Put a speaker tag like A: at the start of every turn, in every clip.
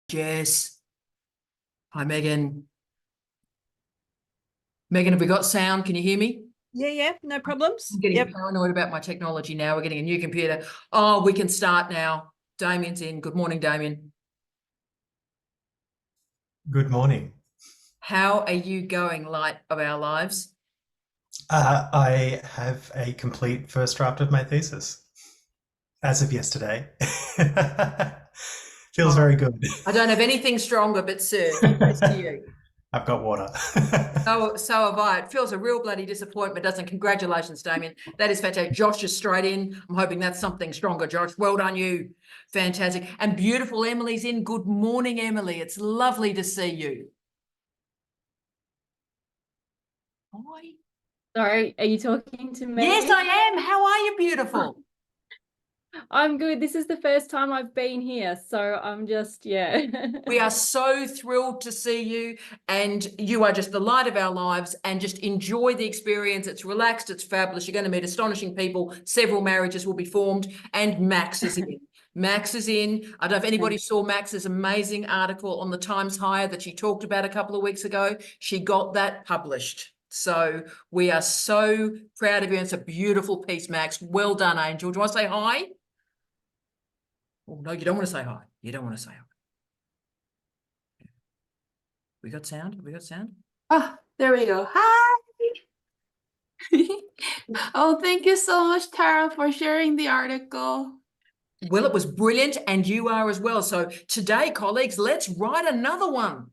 A: Jess. Hi, Megan. Megan, have we got sound? Can you hear me?
B: Yeah, no problems.
A: I'm getting
B: Yep.
A: paranoid about my technology now. We're getting a new computer. Oh, we can start now. Damien's in. Good morning, Damien.
C: Good morning.
A: How are you going, light of our lives?
C: I have a complete first draft of my thesis as of yesterday. Feels
A: Oh,
C: very good.
A: I don't have anything stronger, but sir, cheers to you.
C: I've got water.
A: So have I. It feels a real bloody disappointment, doesn't it? Congratulations, Damien. That is fantastic. Josh is straight in. I'm hoping that's something stronger, Josh. Well done, you. Fantastic. And beautiful Emily's in. Good morning, Emily. It's lovely to see you. Hi.
D: Sorry, are you talking to me?
A: Yes, I am. How are you, beautiful?
D: I'm good. This is the first time I've been here, so I'm just, yeah.
A: We are so thrilled to see you, and you are just the light of our lives, and just enjoy the experience. It's relaxed, it's fabulous. You're going to meet astonishing people. Several marriages will be formed, and Max is in. Max is in. I don't know if anybody saw Max's amazing article on the Times Higher that she talked about a couple of weeks ago. She got that published. So we are so proud of you. It's a beautiful piece, Max. Well done, Angel. Do you want to say hi? Oh, no, you don't want to say hi. You don't want to say hi. We got sound? Have we got sound?
E: Oh, there we go. Hi. Oh, thank you so much, Tara, for sharing the article.
A: Well, it was brilliant, and you are as well. So today, colleagues, let's write another one.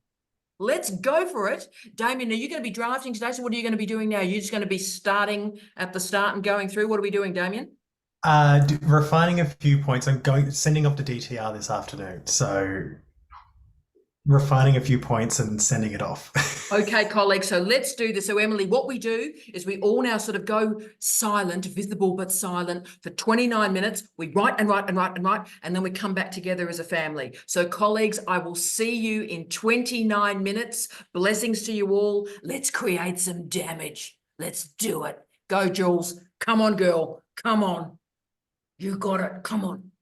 A: Let's go for it. Damien, are you going to be drafting today? So what are you going to be doing now? You're just going to be starting at the start and going through. What are we doing, Damien?
C: Refining a few points. Sending off to DTR this afternoon. So refining a few points and sending it off.
A: Okay, colleagues, so let's do this. So, Emily, what we do is we all now sort of go silent, visible but silent for 29 minutes. We write and write and write and write, and then we come back together as a family. So, colleagues, I will see you in 29 minutes. Blessings to you all. Let's create some damage. Let's do it. Go, Jules. Come on, girl. Come on. You got it. Come on.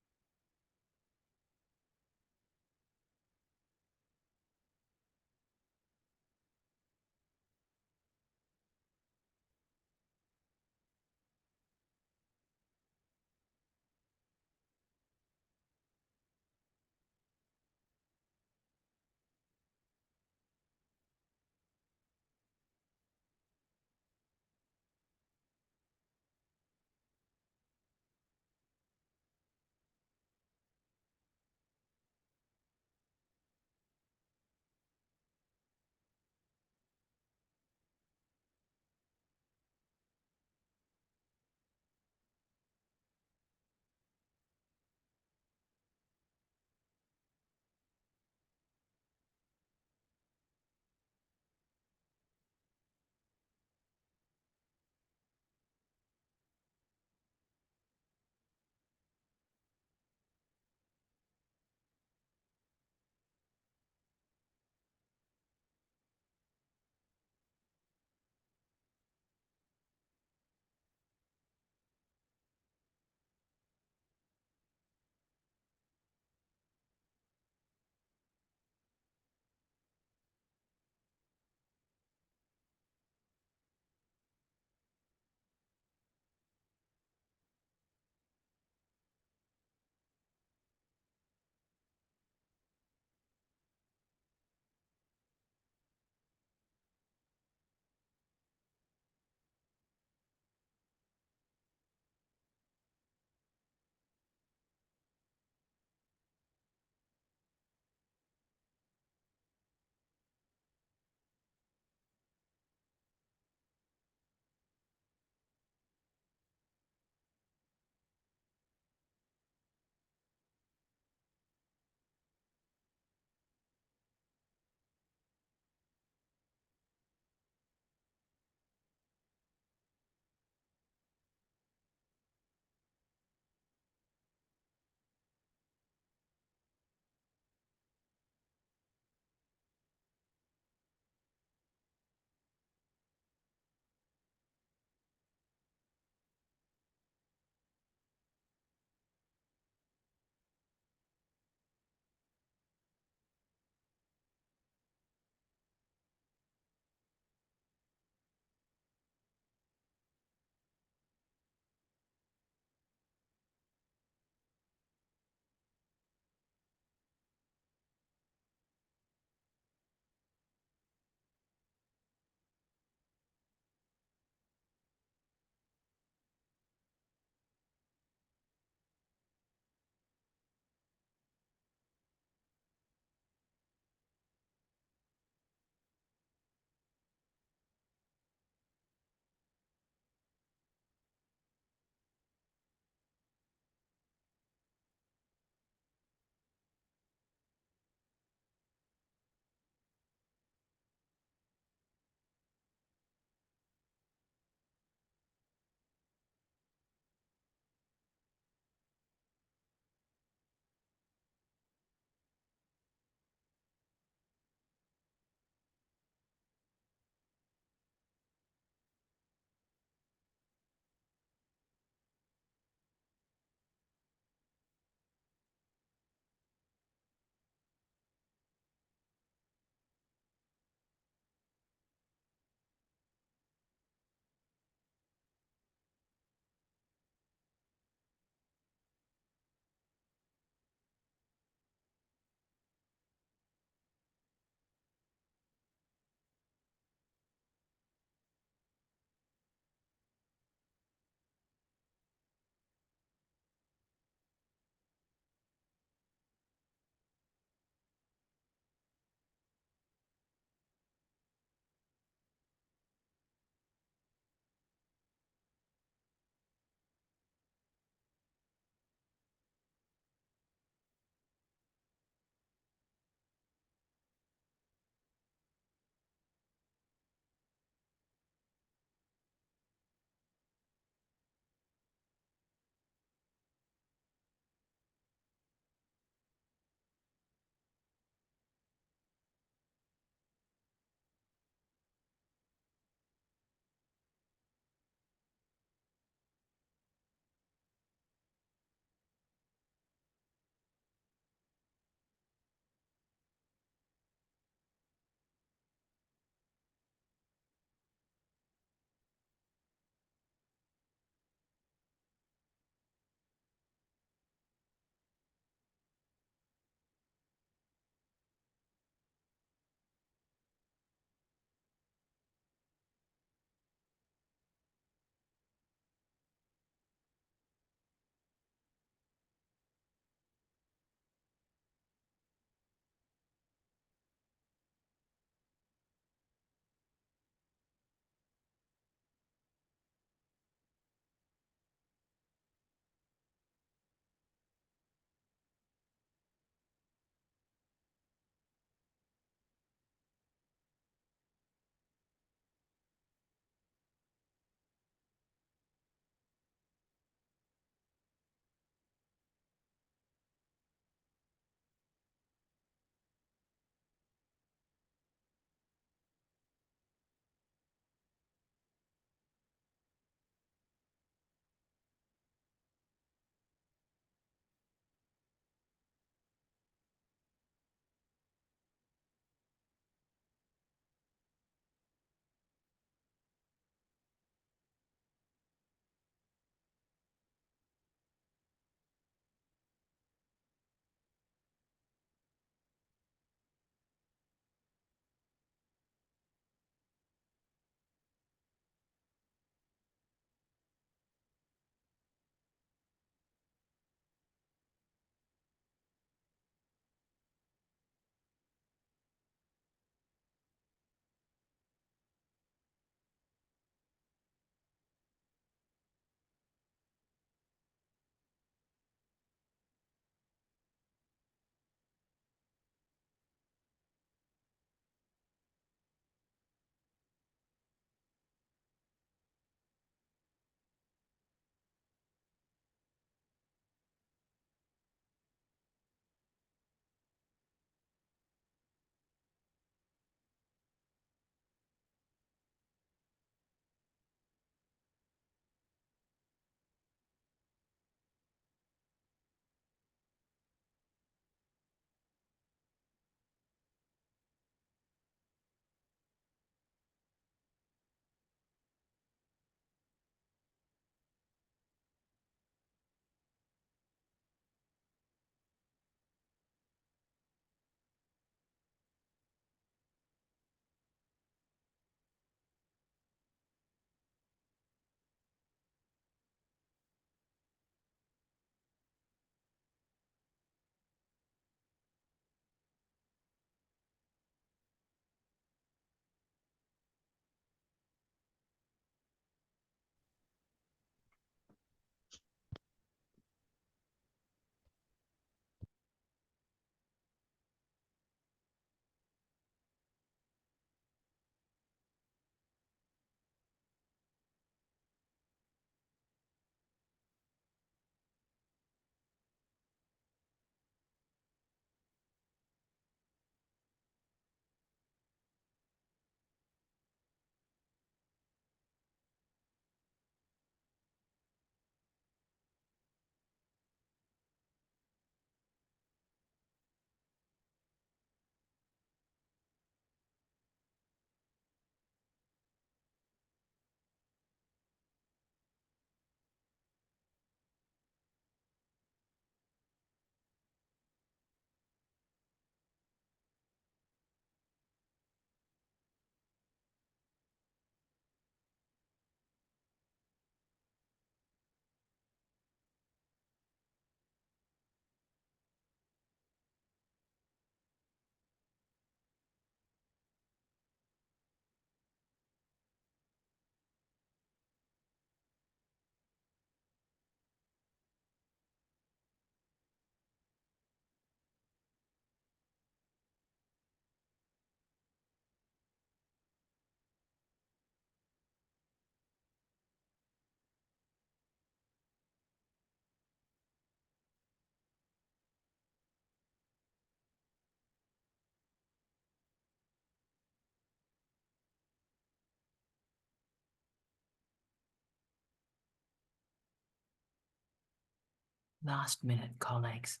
A: Last minute, colleagues.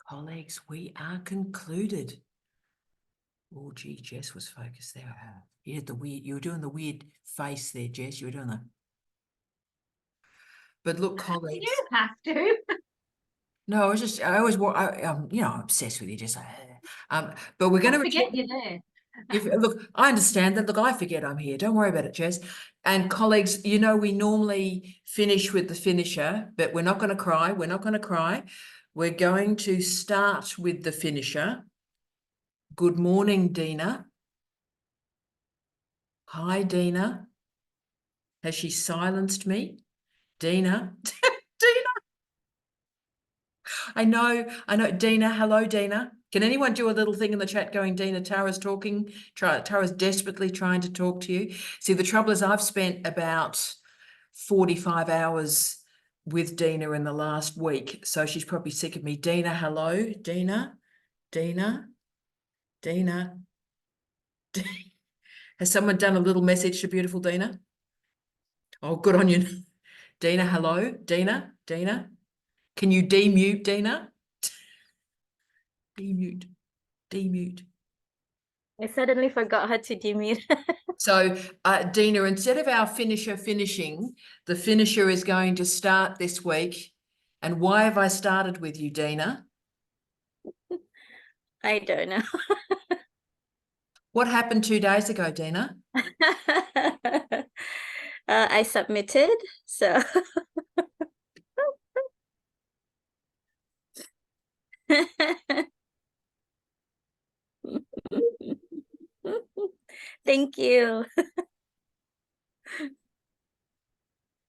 A: Colleagues, we are concluded. Oh, gee, Jess was focused there. You had the weird, you were doing the weird face there, Jess. You were doing the. But look, colleagues.
F: You have to.
A: No, I always, you know, I'm obsessed with you, Jess. But we're going to
F: Forget you're there.
A: Look, I understand that. Look, I forget I'm here. Don't worry about it, Jess. And colleagues, you know, we normally finish with the finisher, but we're not going to cry. We're not going to cry. We're going to start with the finisher. Good morning, Dina. Hi, Dina. Has she silenced me? Dina. Dina. I know. Dina, hello, Dina. Can anyone do a little thing in the chat going, Dina, Tara's talking. Tara's desperately trying to talk to you. See, the trouble is I've spent about 45 hours with Dina in the last week. So she's probably sick of me. Dina, hello, Dina. Dina. Dina. Has someone done a little message to beautiful Dina? Oh, good on you. Dina, hello. Dina. Dina. Can you demute Dina? Demute. Demute.
D: I suddenly forgot how to demute.
A: So, Dina, instead of our finisher finishing, the finisher is going to start this week. And why have I started with you, Dina?
D: I don't know.
A: What happened 2 days ago, Dina?
D: I submitted, so. Thank you.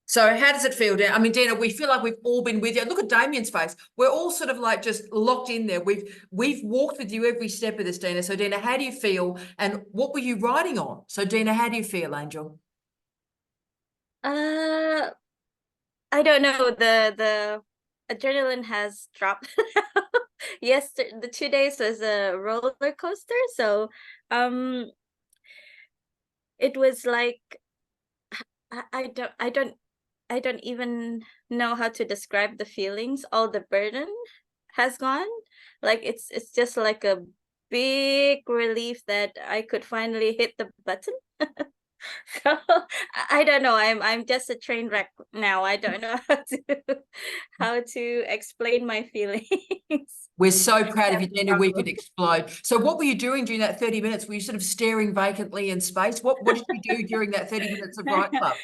A: So how does it feel, Dina? I mean, Dina, we feel like we've all been with you. Look at Damien's face. We're all sort of like just locked in there. We've walked with you every step of this, Dina. So, Dina, how do you feel? And what were you riding on? So, Dina, how do you feel, Angel?
D: I don't know. The adrenaline has dropped. Yes, the 2 days was a roller coaster. So, it was like I don't even know how to describe the feelings. All the burden has gone. Like it's just like a big relief that I could finally hit the button. So I don't know. I'm just a train wreck now. I don't know how to explain my feelings.
A: We're so proud of you, Dina. We could
D: Problem.
A: explode. So, what were you doing during that 30 minutes? Were you sort of staring vacantly in space? What did you do during that 30 minutes of Right Club?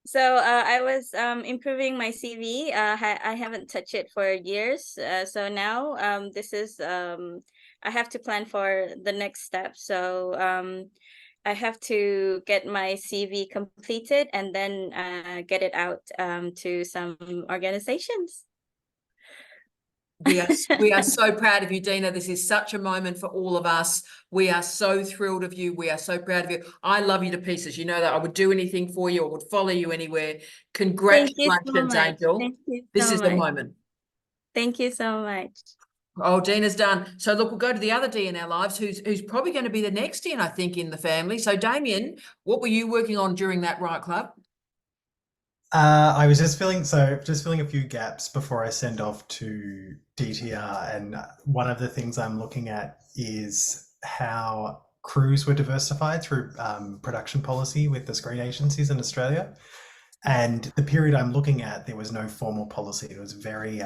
D: So I was improving my CV. I haven't touched it for years. So now this is I have to plan for the next step. So I have to get my CV completed and then get it out to some organizations.
A: We are so proud of you, Dina. This is such a moment for all of us. We are so thrilled of you. We are so proud of you. I love you to pieces. You know that I would do anything for you. I would follow you anywhere. Congratulations, Angel.
D: Thank you
A: This
D: so
A: is the
D: much.
A: moment.
D: Thank you so much.
A: Oh, Dina's done. So look, we'll go to the other D in our lives, who's probably going to be the next D, I think, in the family. So Damien, what were you working on during that Right Club?
C: I was just filling a few gaps before I send off to DTR, and one of the things I'm looking at is how crews were diversified through production policy with the screen agencies in Australia. And the period I'm looking at, there was no formal policy. It was very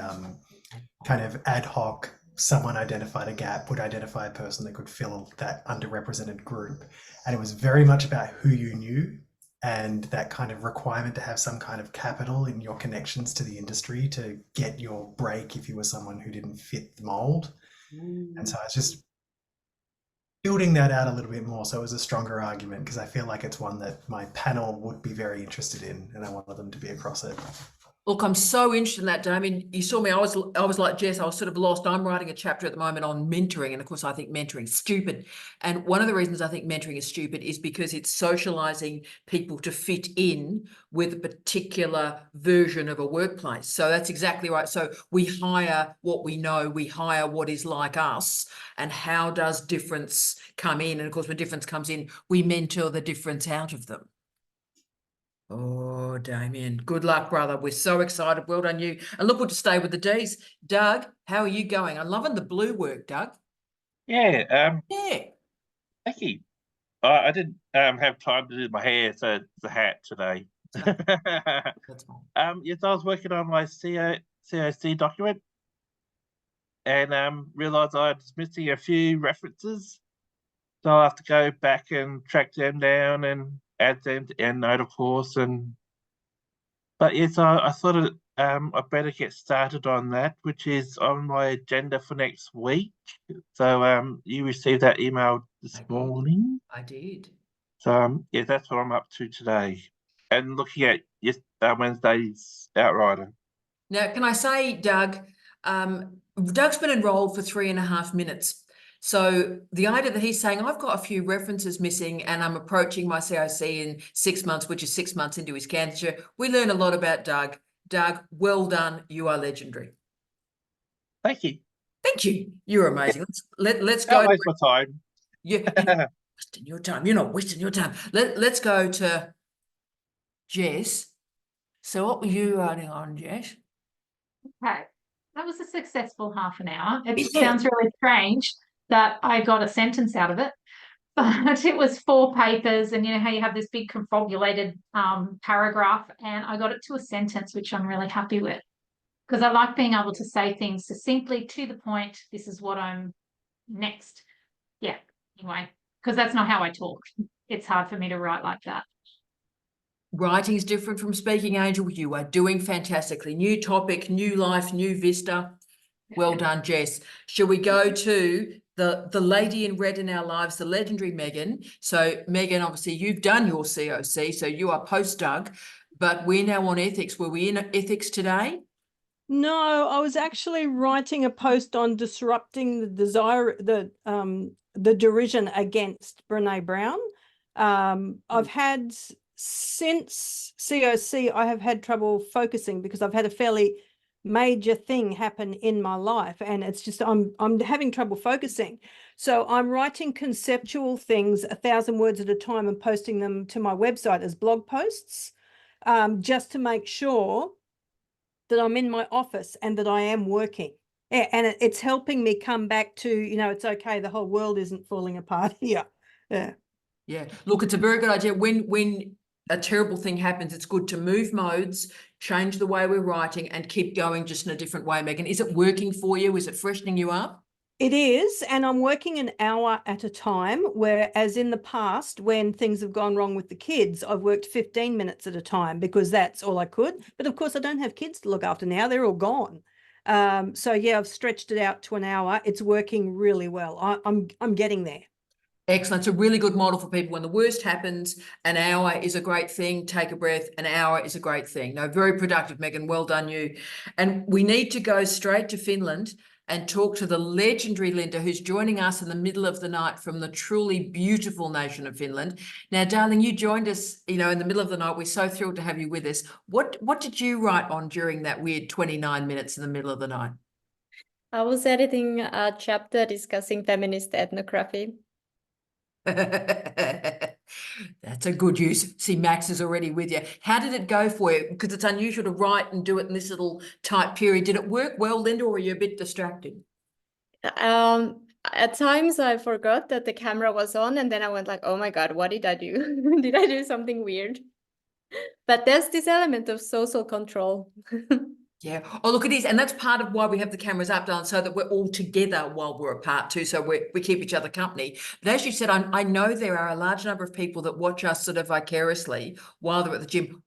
C: kind of ad hoc someone identified a gap, would identify a person that could fill that underrepresented group. And it was very much about who you knew and that kind of requirement to have some kind of capital in your connections to the industry to get your break if you were someone who didn't fit the mold. And so I was just building that out a little bit more so it was a stronger argument, because I feel like it's one that my panel would be very interested in and I wanted them to be across it.
A: Look, I'm so interested in that, Damien. You saw me, I was like Jess, I was sort of lost. I'm writing a chapter at the moment on mentoring. And of course, I think mentoring's stupid. And one of the reasons I think mentoring is stupid is because it's socializing people to fit in with a particular version of a workplace. So that's exactly right. So we hire what we know, we hire what is like us. And how does difference come in? And of course, when difference comes in, we mentor the difference out of them. Oh, Damien, good luck, brother. We're so excited. Well done, you. And look, we'll just stay with the Ds. Doug, how are you going? I'm loving the blue work, Doug.
F: Yeah,
A: Yeah.
F: thank you. I didn't have time to do my hair, so it's a hat today.
A: That's fine.
F: Yes, I was working on my COC document and realised I was missing a few references. So I'll have to go back and track them down and add them to EndNote, of course. But yes, I thought I better get started on that, which is on my agenda for next week. So you received that email this morning.
A: I did.
F: So yeah, that's what I'm up to today, and looking at Wednesday's Outrider.
A: Now, can I say, Doug, Doug's been enrolled for 3.5 minutes. So the idea that he's saying, I've got a few references missing and I'm approaching my COC in 6 months, which is 6 months into his candidature. We learn a lot about Doug. Doug, well done. You are legendary.
F: Thank you.
A: Thank you. You're amazing. Let's go.
F: Don't waste my time.
A: You're not wasting your time. You're not wasting your time. Let's go to Jess. So what were you writing on, Jess?
G: Okay, that was a successful half an hour. It
A: Yeah.
G: sounds really strange that I got a sentence out of it, but it was 4 papers, and you know how you have this big confabulated paragraph, and I got it to a sentence, which I'm really happy with, because I like being able to say things succinctly to the point. This is what I'm next. Yeah, anyway, because that's not how I talk. It's hard for me to write like that.
A: Writing is different from speaking, Angel. You are doing fantastically. New topic, new life, new vista. Well done, Jess. Shall we go to the lady in red in our lives, the legendary Megan? So Megan, obviously you've done your COC, so you are post Doug, but we're now on ethics. Were we in ethics today?
B: No, I was actually writing a post on disrupting the derision against Brene Brown. I've had since COC, I have had trouble focusing because I've had a fairly major thing happen in my life, and it's just I'm having trouble focusing. So I'm writing conceptual things 1,000 words at a time and posting them to my website as blog posts, just to make sure that I'm in my office and that I am working. Yeah, and it's helping me come back to, you know, it's okay, the whole world isn't falling apart here. Yeah.
A: Yeah. Look, it's a very good idea. When a terrible thing happens, it's good to move modes, change the way we're writing, and keep going just in a different way, Megan. Is it working for you? Is it freshening you up?
B: It is, and I'm working an hour at a time, whereas in the past, when things have gone wrong with the kids, I've worked 15 minutes at a time because that's all I could. But of course, I don't have kids to look after now. They're all gone. So yeah, I've stretched it out to an hour. It's working really well. I'm getting there.
A: Excellent. It's a really good model for people. When the worst happens, an hour is a great thing. Take a breath. An hour is a great thing. No, very productive, Megan. Well done, you. And we need to go straight to Finland and talk to the legendary Linda, who's joining us in the middle of the night from the truly beautiful nation of Finland. Now, darling, you joined us, you know, in the middle of the night. We're so thrilled to have you with us. What did you write on during that weird 29 minutes in the middle of the night?
D: I was editing a chapter discussing feminist ethnography.
A: That's a good use. See, Max is already with you. How did it go for you? Because it's unusual to write and do it in this little tight period. Did it work well, Linda, or were you a bit distracted?
D: At times I forgot that the camera was on, and then I went like, oh my God, what did I do? Did I do something weird? But there's this element of social control.
A: Yeah. Oh, look, it is. And that's part of why we have the cameras up, Dylan, so that we're all together while we're apart too. So we keep each other company. But as you said, I know there are a large number of people that watch us sort of vicariously while they're at the gym,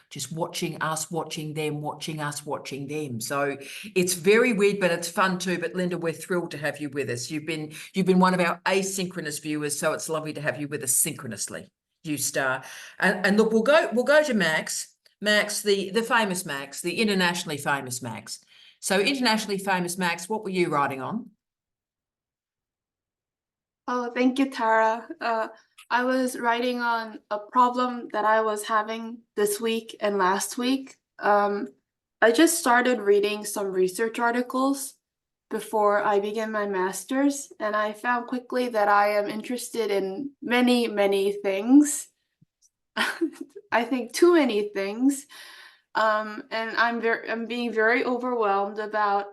A: just watching us, watching them, watching us, watching them. So it's very weird, but it's fun too. But Linda, we're thrilled to have you with us. You've been one of our asynchronous viewers, so it's lovely to have you with us synchronously. You star. And look, we'll go to Max. Max, the famous Max, the internationally famous Max. So internationally famous Max, what were you writing on?
E: Oh, thank you, Tara. I was writing on a problem that I was having this week and last week. I just started reading some research articles before I began my master's, and I found quickly that I am interested in many, many things. I think too many things. And I'm being very overwhelmed about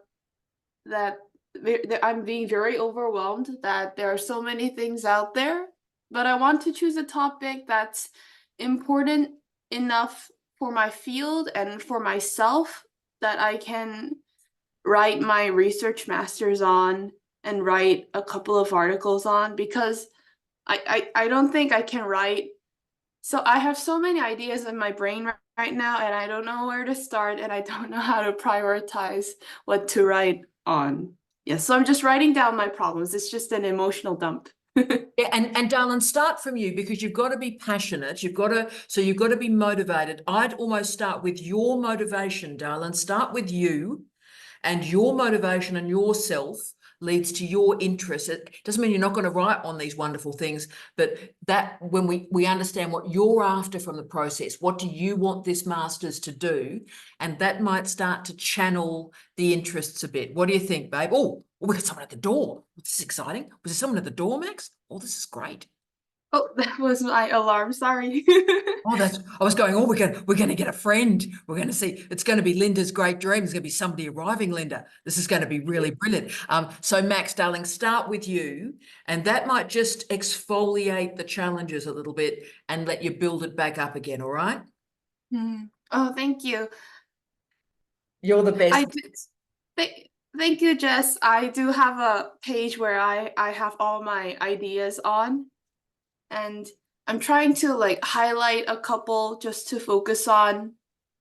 E: that. I'm being very overwhelmed that there are so many things out there, but I want to choose a topic that's important enough for my field and for myself that I can write my research master's on and write a couple of articles on, because I don't think I can write. So I have so many ideas in my brain right now, and I don't know where to start, and I don't know how to prioritize what to write on. Yeah, so I'm just writing down my problems. It's just an emotional dump.
A: Yeah, and darling, start from you, because you've got to be passionate. You've got to be motivated. I'd almost start with your motivation, darling. Start with you, and your motivation and yourself leads to your interest. It doesn't mean you're not going to write on these wonderful things, but that when we understand what you're after from the process, what do you want this master's to do? And that might start to channel the interests a bit. What do you think, babe? Oh, we got someone at the door. This is exciting. Was there someone at the door, Max? Oh, this is great.
E: Oh, that was my alarm. Sorry.
A: Oh, I was going, oh, we're gonna get a friend. We're gonna see, it's gonna be Linda's great dream. There's gonna be somebody arriving, Linda. This is gonna be really brilliant. So Max, darling, start with you, and that might just exfoliate the challenges a little bit and let you build it back up again, all right?
E: Oh, thank you.
A: You're the best.
E: Thank you, Jess. I do have a page where I have all my ideas on, and I'm trying to like highlight a couple just to focus on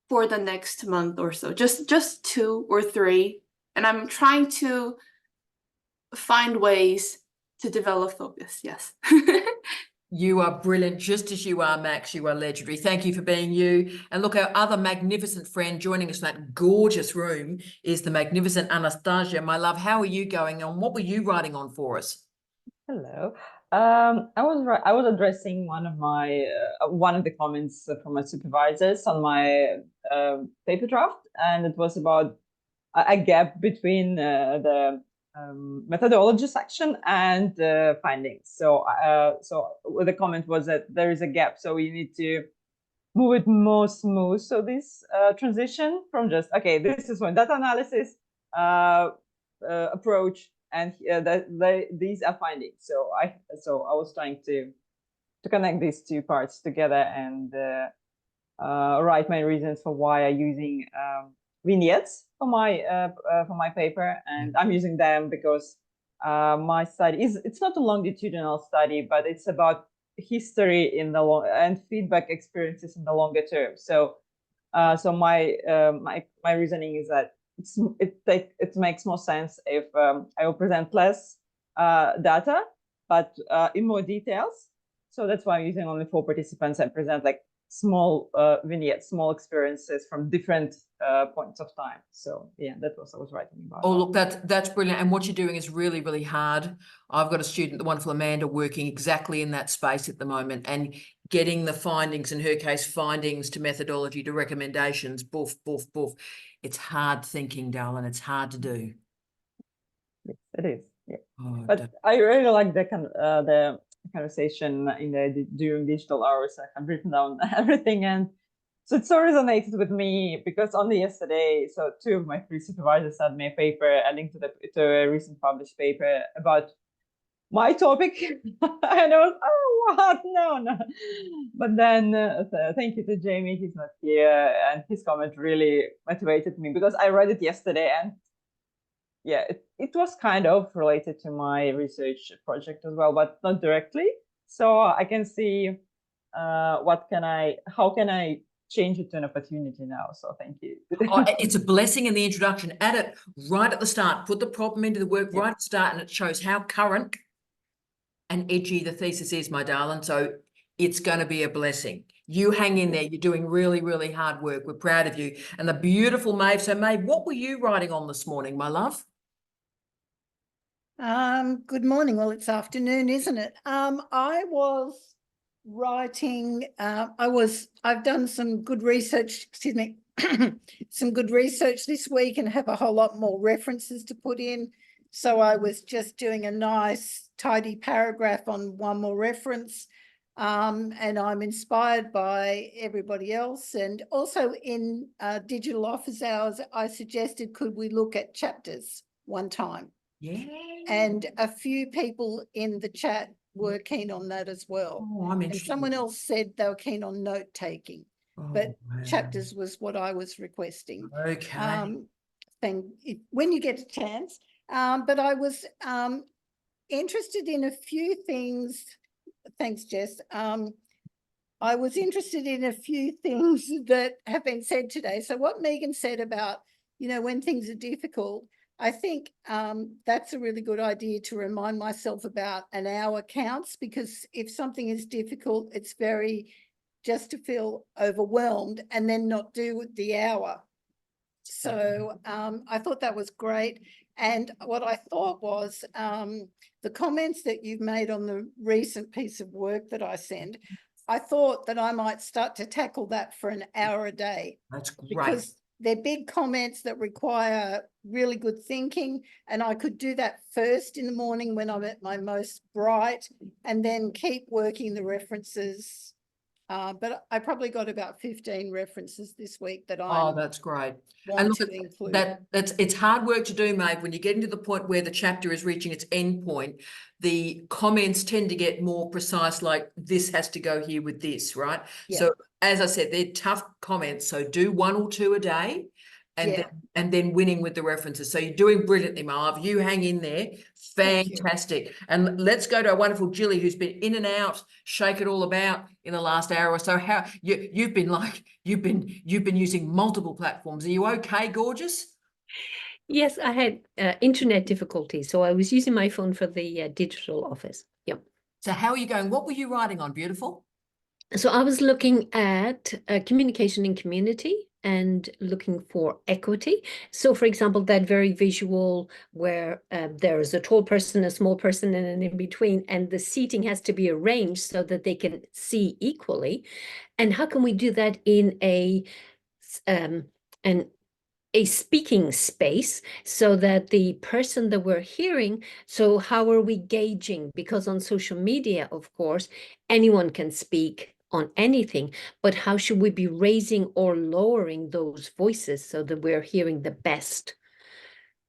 E: for the next month or so, just 2 or 3, and I'm trying to find ways to develop focus. Yes.
A: You are brilliant, just as you are, Max. You are legendary. Thank you for being you. And look, our other magnificent friend joining us in that gorgeous room is the magnificent Anastasia. My love, how are you going on? What were you writing on for us?
H: Hello. I was addressing one of the comments from my supervisors on my paper draft, and it was about a gap between the methodology section and findings. So the comment was that there is a gap, so you need to move it more smooth. So this transition from just, okay, this is one data analysis approach, and these are findings. So I was trying to connect these two parts together and write my reasons for why I'm using vignettes for my paper, and I'm using them because my study it's not a longitudinal study, but it's about history in the long and feedback experiences in the longer term. So my reasoning is that it makes more sense if I will present less data, but in more details. So that's why I'm using only 4 participants and present like small vignettes, small experiences from different points of time. So yeah, that was I was writing about.
A: Oh, look, that's brilliant. And what you're doing is really, really hard. I've got a student, the wonderful Amanda, working exactly in that space at the moment, and getting the findings, in her case, findings to methodology to recommendations, boof, boof, boof. It's hard thinking, darling. It's hard to do.
H: Yes, it is. Yeah.
A: Oh,
H: but I really like the conversation during digital hours. I have written down everything, and so it so resonated with me because only yesterday, so 2 of my 3 supervisors sent me a paper, a link to a recent published paper about my topic. And I was, oh, what? No. But then thank you to Jamie, he's not here, and his comment really motivated me because I read it yesterday, and yeah, it was kind of related to my research project as well, but not directly. So I can see how can I change it to an opportunity now. So thank you.
A: Oh, it's a blessing in the introduction. Add it right at the start. Put the problem into the work
H: Yeah.
A: right at the start, and it shows how current and edgy the thesis is, my darling. So it's going to be a blessing. You hang in there. You're doing really, really hard work. We're proud of you. And the beautiful Maeve. So Maeve, what were you writing on this morning, my love?
I: Good morning. Well, it's afternoon, isn't it? I was writing, I've done some good research, excuse me, some good research this week and have a whole lot more references to put in. So I was just doing a nice tidy paragraph on one more reference. And I'm inspired by everybody else. And also in digital office hours, I suggested, could we look at chapters one time?
A: Yeah.
I: And a few people in the chat were keen on that as well.
A: Oh, I'm
I: And
A: interested.
I: someone else said they were keen on note taking, but
A: wow.
I: chapters was what I was requesting.
A: Okay.
I: When you get a chance. But I was interested in a few things. Thanks, Jess. I was interested in a few things that have been said today. So what Megan said about, when things are difficult, I think that's a really good idea to remind myself about an hour counts, because if something is difficult, it's very just to feel overwhelmed and then not do the hour. So I thought that was great. And what I thought was the comments that you've made on the recent piece of work that I sent, I thought that I might start to tackle that for an hour a day.
A: That's great.
I: Because they're big comments that require really good thinking. And I could do that first in the morning when I'm at my most bright, and then keep working the references. But I probably got about 15 references this week that I
A: that's great.
I: want
A: And look,
I: to include.
A: it's hard work to do, Maeve. When you get into the point where the chapter is reaching its end point, the comments tend to get more precise, like this has to go here with this, right?
I: Yeah.
A: So as I said, they're tough comments. So do 1 or 2 a day, and then winning with the references. So you're doing brilliantly, Maeve. You hang in there. Fantastic. And let's go to our wonderful Jilly, who's been in and out, shake it all about in the last hour or so. How you've been using multiple platforms. Are you okay, gorgeous?
J: Yes, I had internet difficulties, so I was using my phone for the digital office. Yep.
A: So how are you going? What were you writing on, beautiful?
J: So I was looking at communication in community and looking for equity. So for example, that very visual where there is a tall person, a small person, and an in between, and the seating has to be arranged so that they can see equally. And how can we do that in a speaking space so that the person that we're hearing, so how are we gauging? Because on social media, of course, anyone can speak on anything, but how should we be raising or lowering those voices so that we're hearing the best?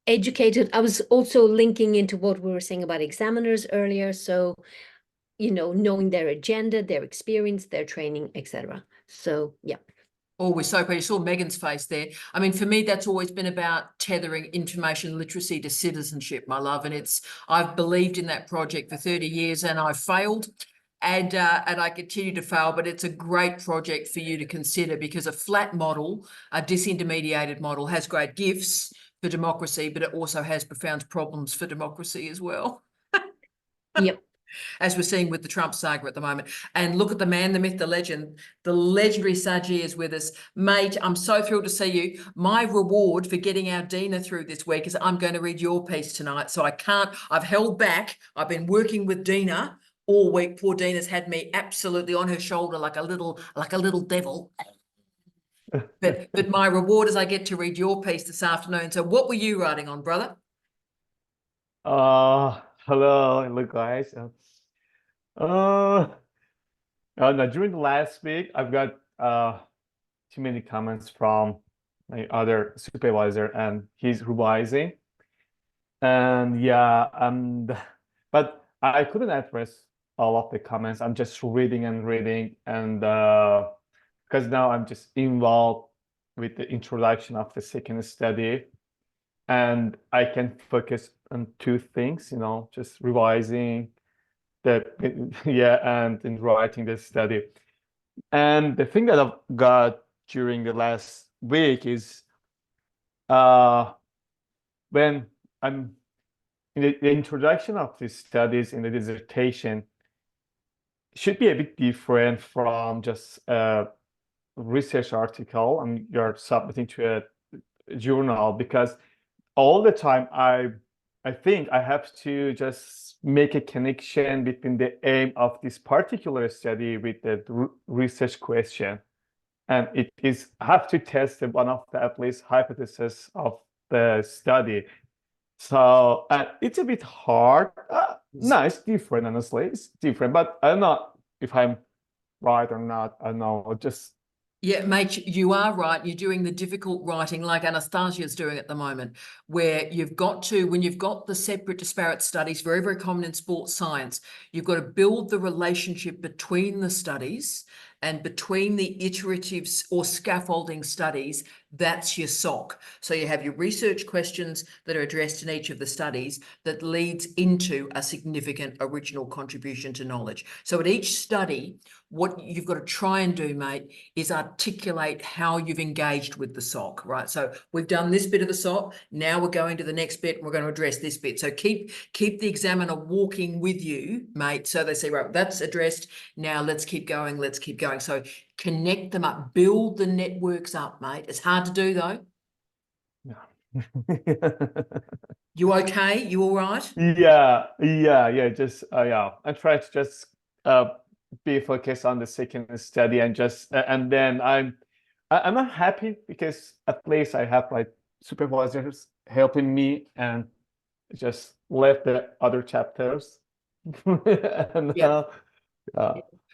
J: Educated, I was also linking into what we were saying about examiners earlier. So, knowing their agenda, their experience, their training, etc. So, yeah.
A: Oh, we're so proud. You saw Megan's face there. I mean, for me, that's always been about tethering information literacy to citizenship, my love. And I've believed in that project for 30 years and I've failed. And I continue to fail, but it's a great project for you to consider, because a flat model, a disintermediated model, has great gifts for democracy, but it also has profound problems for democracy as well.
J: Yep.
A: As we're seeing with the Trump saga at the moment. And look at the man, the myth, the legend, the legendary Saji is with us. Mate, I'm so thrilled to see you. My reward for getting our Dina through this week is I'm going to read your piece tonight. So I've held back. I've been working with Dina all week. Poor Dina's had me absolutely on her shoulder like a little devil. But my reward is I get to read your piece this afternoon. So what were you writing on, brother?
K: Hello guys. No, during the last week, I've got too many comments from my other supervisor, and he's revising. And yeah, but I couldn't address all of the comments. I'm just reading and reading, and because now I'm just involved with the introduction of the second study, and I can focus on two things, just revising the and in writing the study. And the thing that I've got during the last week is when I'm in the introduction of these studies in the dissertation should be a bit different from just a research article and you're submitting to a journal, because all the time I think I have to just make a connection between the aim of this particular study with the research question, and it is have to test one of the at least hypothesis of the study. So it's a bit hard. No, it's different, honestly. It's different, but I don't know if I'm right or not. I don't know. Just
A: Yeah, mate, you are right. You're doing the difficult writing like Anastasia's doing at the moment, where you've got to, when you've got the separate disparate studies, very, very common in sports science, you've got to build the relationship between the studies and between the iterative or scaffolding studies. That's your SOC. So you have your research questions that are addressed in each of the studies that leads into a significant original contribution to knowledge. So at each study, what you've got to try and do, mate, is articulate how you've engaged with the SOC, right? So we've done this bit of the SOC. Now we're going to the next bit. And we're going to address this bit. So keep the examiner walking with you, mate. So they say, right, that's addressed. Now let's keep going. Let's keep going. So connect them up, build the networks up, mate. It's hard to do though. You okay? You all right?
K: Yeah. Just I try to just be focused on the second study and just and then I'm not happy because at least I have like supervisors helping me and just left the other chapters. And
A: Yeah.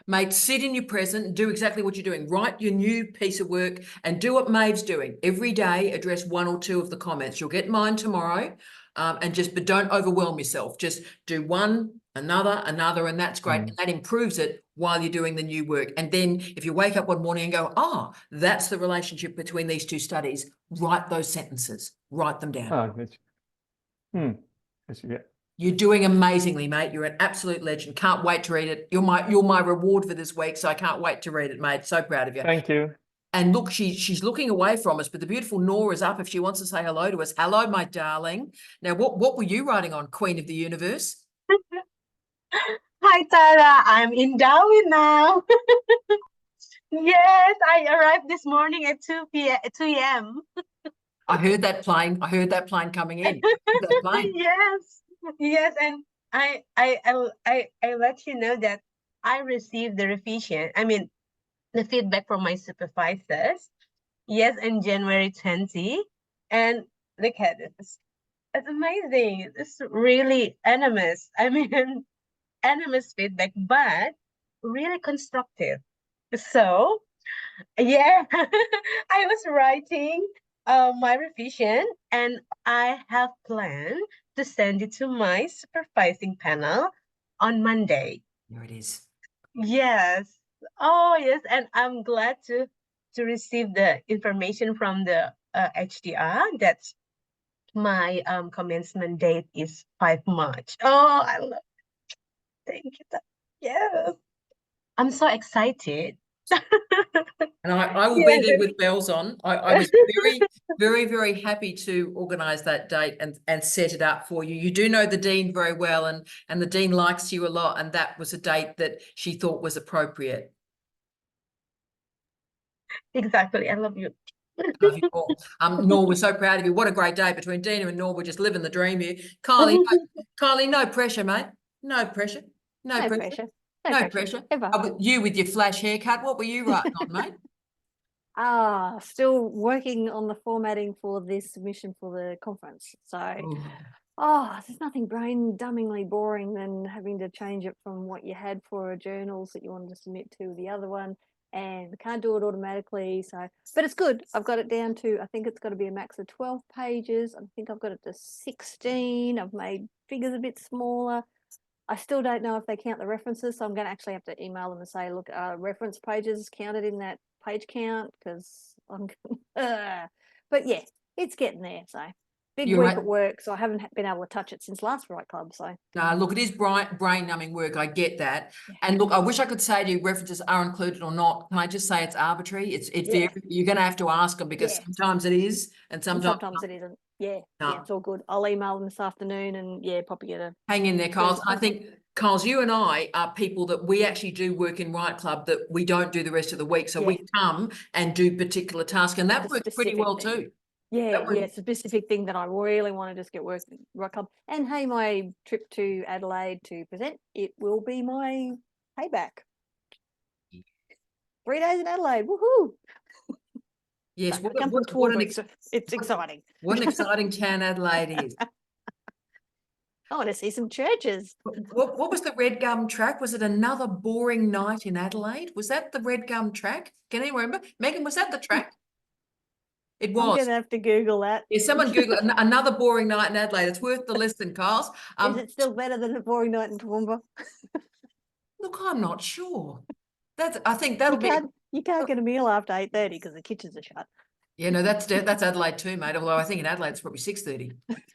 A: Mate, sit in your present and do exactly what you're doing. Write your new piece of work and do what Maeve's doing. Every day, address one or two of the comments. You'll get mine tomorrow. But don't overwhelm yourself. Just do one, another, and that's great. And that improves it while you're doing the new work. And then if you wake up one morning and go, that's the relationship between these two studies, write those sentences. Write them down. You're doing amazingly, mate. You're an absolute legend. Can't wait to read it. You're my reward for this week, so I can't wait to read it, mate. So proud of you.
K: Thank you.
A: And look, she's looking away from us, but the beautiful Nora is up if she wants to say hello to us. Hello, my darling. Now, what were you writing on, Queen of the Universe?
L: Hi, Tara. I'm in Darwin now. Yes, I arrived this morning at 2 a.m.
A: I heard that plane. I heard that plane coming in. That plane.
L: Yes, and I let you know that I received the revision. I mean, the feedback from my supervisors. Yes, in January 20, and look at this. It's amazing. It's really enormous. I mean, enormous feedback, but really constructive. So, yeah, I was writing my revision, and I have planned to send it to my supervising panel on Monday.
A: There it is.
L: Yes. Oh, yes, and I'm glad to receive the information from the HDR that my commencement date is 5 March. Oh, I love it. Thank you. Yes. I'm so excited.
A: And I will be there with bells on. I was very, very, very happy to organise that date and set it up for you. You do know the Dean very well, and the Dean likes you a lot, and that was a date that she thought was appropriate.
L: Exactly. I love you.
A: Love you all. Nor, we're so proud of you. What a great day between Dina and Nor. We're just living the dream here. Kylie, no pressure, mate. No pressure. No pressure. No pressure.
B: Ever.
A: You with your flash haircut, what were you writing on, mate?
B: Still working on the formatting for this submission for the conference. So, there's nothing brain-dumbingly boring than having to change it from what you had for journals that you wanted to submit to the other one, and we can't do it automatically. So, but it's good. I've got it down to, I think it's got to be a max of 12 pages. I think I've got it to 16. I've made figures a bit smaller.
M: I still don't know if they count the references, so I'm going to actually have to email them and say, look, reference pages counted in that page count, because I'm. But yeah, it's getting there. So big
A: You're
M: week
A: right.
M: at work, so I haven't been able to touch it since last Right Club. So
A: No, look, it is brain numbing work. I get that.
M: Yeah.
A: And look, I wish I could say to you references are included or not. Can I just say it's arbitrary? It's
M: Yeah.
A: you're going to have to ask them, because
M: Yeah.
A: sometimes it is and
M: and
A: sometimes
M: sometimes it isn't. Yeah,
A: No.
M: yeah, it's all good. I'll email them this afternoon, and yeah, probably get a.
A: hang in there, Kyles. I
M: response.
A: think, Kyles, you and I are people that we actually do work in Right Club that we don't do the rest of the week. So we come and do particular tasks, and that
M: The
A: works pretty
M: specific
A: well
M: thing.
A: too.
M: Yeah,
A: That works.
M: yeah, it's a specific thing that I really want to just get working Right Club. And hey, my trip to Adelaide to present, it will be my payback. 3 days in Adelaide, woohoo!
A: Yes,
M: I come from Toowoomba, so it's exciting.
A: what an exciting town Adelaide is.
M: I want to see some churches.
A: What was the Red Gum track? Was it Another Boring Night in Adelaide? Was that the Red Gum track? Can anyone remember? Megan, was that the track? It
M: I'm
A: was.
M: going to have to Google that.
A: Yeah, someone Google Another Boring Night in Adelaide. It's worth the listen, Kyles.
M: Is it still better than a boring night in Toowoomba?
A: Look, I'm not sure. I think that'll be.
M: You can't get a meal after 8:30 because the kitchens are shut.
A: Yeah, no, that's Adelaide too, mate. Although I think in Adelaide it's probably 6:30.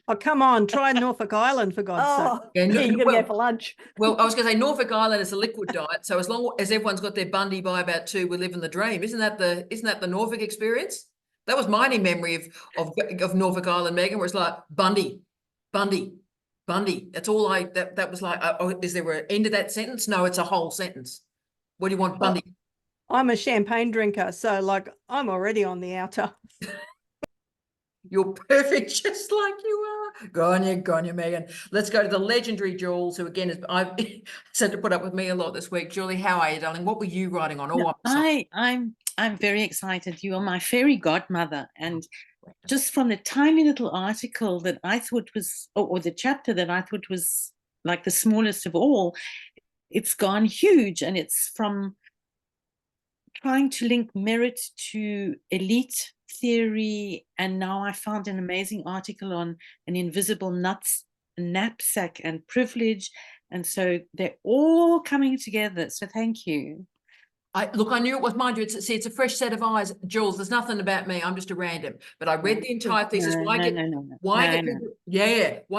B: Oh, come on, try Norfolk Island for God's sake.
A: Yeah,
M: Yeah, you're going to go for lunch.
A: Well, I was going to say Norfolk Island is a liquid diet, so as long as everyone's got their Bundy by about 2, we're living the dream. Isn't that the Norfolk experience? That was my memory of Norfolk Island, Megan, where it's like Bundy. That's all that was like. Is there an end to that sentence? No, it's a whole sentence. What do you want, Bundy?
B: I'm a champagne drinker, so like I'm already on the outer.
A: You're perfect, just like you are. Go on you, Megan. Let's go to the legendary Jules, who again I've said to put up with me a lot this week. Julie, how are you, darling? What were you writing on? Oh,
N: I'm very excited. You are my fairy godmother, and just from the tiny little article that I thought was, or the chapter that I thought was like the smallest of all, it's gone huge, and it's from trying to link merit to elite theory, and now I found an amazing article on an invisible knapsack and privilege, and so they're all coming together. So thank you.
A: I knew it was, mind you. It's a fresh set of eyes, Jules. There's nothing about me. I'm just a random. But I read the entire thesis. Why I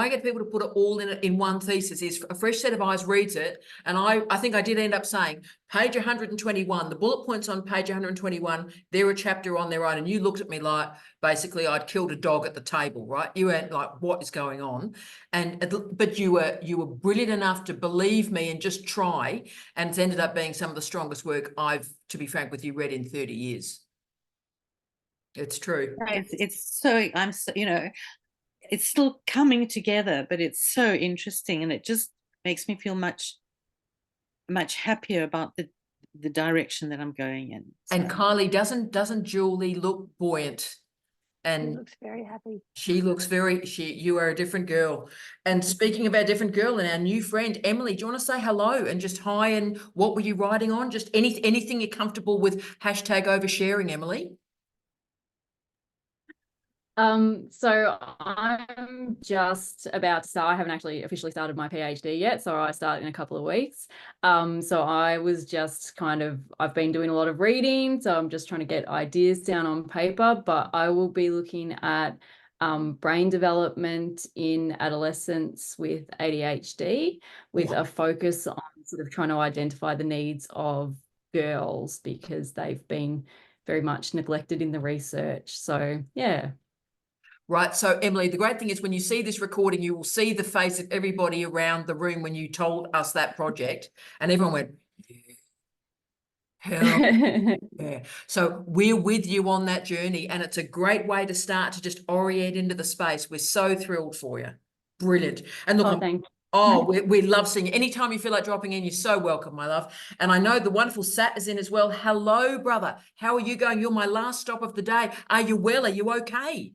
A: get people to put it all in one thesis is a fresh set of eyes reads it, and I think I did end up saying page 121. The bullet points on page 121. They're a chapter on their own, and you looked at me like basically I'd killed a dog at the table, right? You weren't like, what is going on? But you were brilliant enough to believe me and just try, and it's ended up being some of the strongest work I've, to be frank with you, read in 30 years. It's true.
N: It's so, it's still coming together, but it's so interesting, and it just makes me feel much happier about the direction that I'm going in. So.
A: And Kylie, doesn't Julie look buoyant? And
M: she looks very happy.
A: You are a different girl. And speaking of our different girl and our new friend, Emily, do you want to say hello and just hi, and what were you writing on? Just anything you're comfortable with, #oversharing, Emily.
O: So I'm just about to start. I haven't actually officially started my PhD yet, so I start in a couple of weeks. So I was just I've been doing a lot of reading, so I'm just trying to get ideas down on paper, but I will be looking at brain development in adolescents with ADHD, with a focus on sort of trying to identify the needs of girls, because they've been very much neglected in the research. So yeah.
A: Right. So, Emily, the great thing is when you see this recording, you will see the face of everybody around the room when you told us that project, and everyone went, hell yeah. So we're with you on that journey, and it's a great way to start to just orient into the space. We're so thrilled for you. Brilliant. And look, we love seeing you. Anytime you feel like dropping in, you're so welcome, my love. And I know the wonderful Sat is in as well. Hello, brother. How are you going? You're my last stop of the day. Are you well? Are you okay?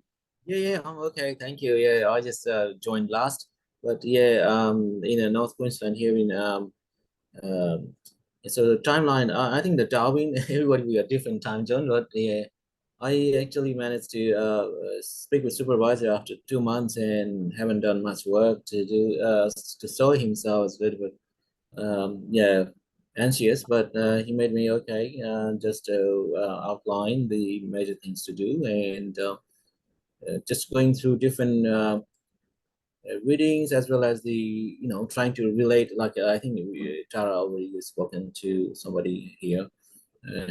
P: Yeah, I'm okay. Thank you. Yeah, I just joined last, but yeah, in North Queensland here in so the timeline. I think the Darwin, everybody we are different time zone, but yeah, I actually managed to speak with supervisor after 2 months and haven't done much work to do to show him. So I was a little bit yeah, anxious, but he made me okay just to outline the major things to do, and just going through different readings, as well as the trying to relate, like I think Tara already spoken to somebody here.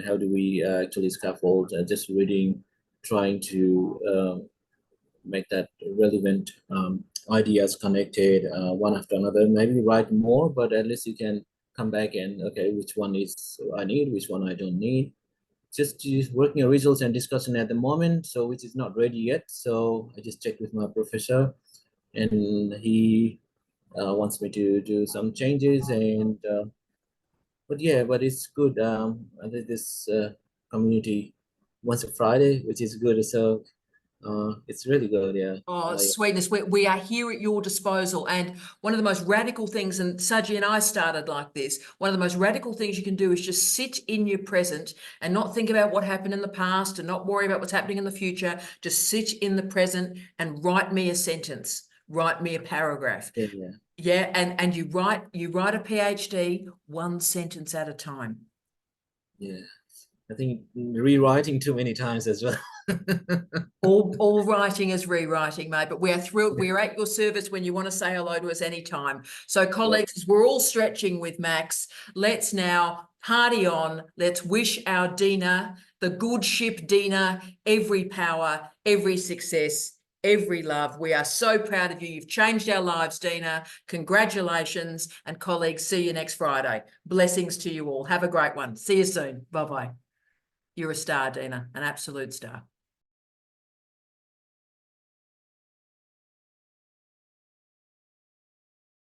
P: How do we actually scaffold just reading, trying to make that relevant ideas connected one after another. Maybe write more, but at least you can come back and, okay, which one is I need, which one I don't need. Just working on results and discussion at the moment, so which is not ready yet. So I just checked with my professor, and he wants me to do some changes, and but yeah, but it's good. I did this community once a Friday, which is good. So it's really good. Yeah.
A: Oh, sweetness, we are here at your disposal. And one of the most radical things, and Saji and I started like this, one of the most radical things you can do is just sit in your present and not think about what happened in the past and not worry about what's happening in the future. Just sit in the present and write me a sentence, write me a paragraph.
P: Yeah, yeah.
A: Yeah, and you write a PhD one sentence at a time.
P: Yeah, I think rewriting too many times as well.
A: all writing is rewriting, mate, but we're thrilled. We're at your service when you want to say hello to us anytime. So colleagues, as we're all stretching with Max, let's now party on. Let's wish our Dina, the good ship Dina, every power, every success, every love. We are so proud of you. You've changed our lives, Dina. Congratulations. And colleagues, see you next Friday. Blessings to you all. Have a great one. See you soon. Bye-bye. You're a star, Dina, an absolute star.